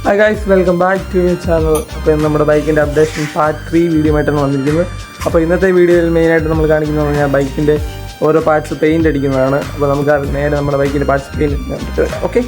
Hi guys, welcome back to my channel. അപ്പോൾ നമ്മുടെ ബൈക്കിൻ്റെ അപ്ഡേഷൻ പാർട്ട് 3 വീഡിയോ ആയിട്ടാണ് വന്നിരിക്കുന്നത്. അപ്പോൾ ഇന്നത്തെ വീഡിയോയിൽ മെയിനായിട്ട് നമ്മൾ കാണിക്കുന്നത് പറഞ്ഞാൽ ബൈക്കിൻ്റെ ഓരോ പാർട്സ് പെയിൻ്റ് അടിക്കുന്നതാണ്. അപ്പോൾ നമുക്ക് നേരെ നമ്മുടെ ബൈക്കിൻ്റെ പാർട്സ് പെയിൻറ്റ് കണ്ടിട്ട് വരാം. ഓക്കെ.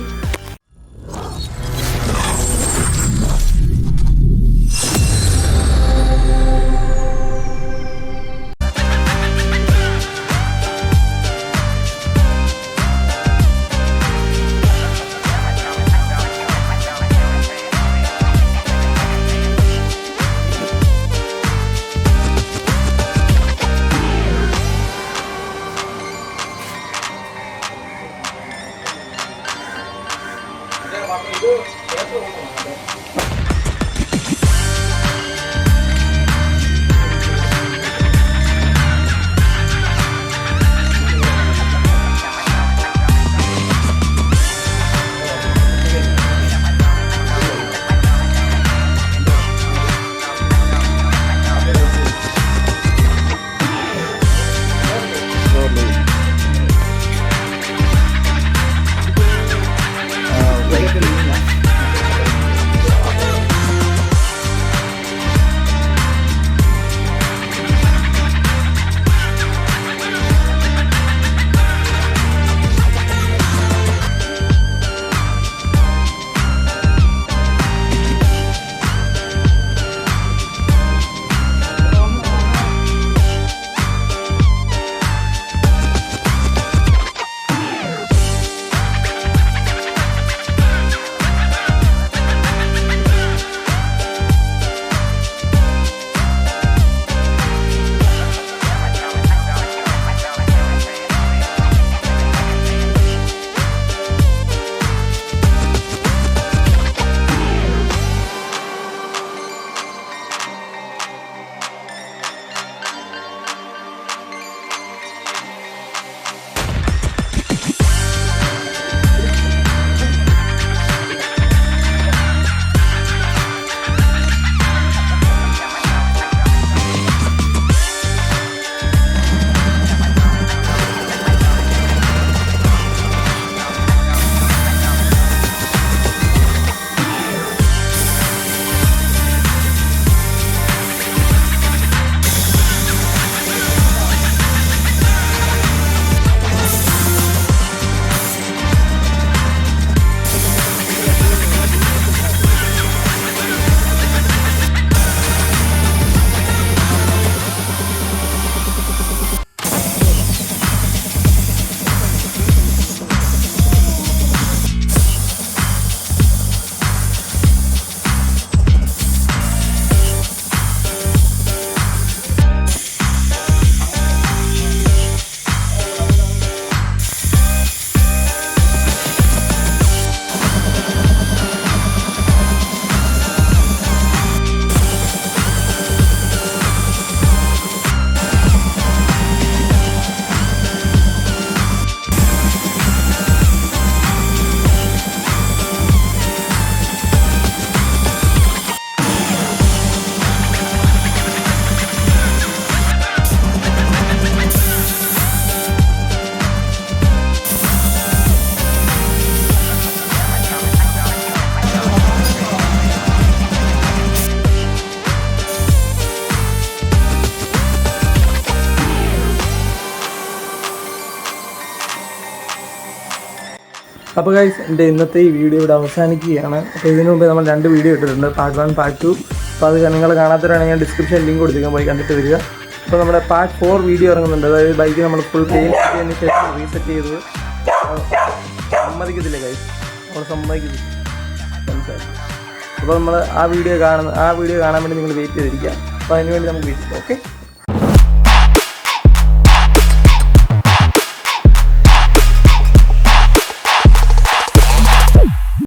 അപ്പോൾ ഗൈസ് എൻ്റെ ഇന്നത്തെ ഈ വീഡിയോ ഇവിടെ അവസാനിക്കുകയാണ്. അപ്പോൾ ഇതിനു മുമ്പേ നമ്മൾ 2 വീഡിയോ ഇട്ടിട്ടുണ്ട്, പാർട്ട് 1 പാർട്ട് 2. അപ്പോൾ അത് നിങ്ങൾ കാണാത്തവരാണെങ്കിൽ ഡിസ്ക്രിപ്ഷൻ ലിങ്ക് കൊടുത്തിരിക്കാൻ പോയി കണ്ടിട്ട് വരിക. അപ്പോൾ നമ്മുടെ പാർട്ട് 4 വീഡിയോ ഇറങ്ങുന്നുണ്ട്. അതായത് ബൈക്ക് നമ്മൾ ഫുൾ പെയിൻറ്റ് ചെയ്തതിന് ശേഷം റീസെറ്റ് ചെയ്തത്. സമ്മതിക്കത്തില്ല ഗൈസ്, നമ്മൾ സമ്മതിക്കത്തില്ല സംസാരിക്കും. അപ്പോൾ നമ്മൾ ആ വീഡിയോ കാണാൻ വേണ്ടി നിങ്ങൾ വെയിറ്റ് ചെയ്തിരിക്കുക. അപ്പോൾ അതിനുവേണ്ടി നമുക്ക് വെയിറ്റ് ചെയ്യാം. ഓക്കെ.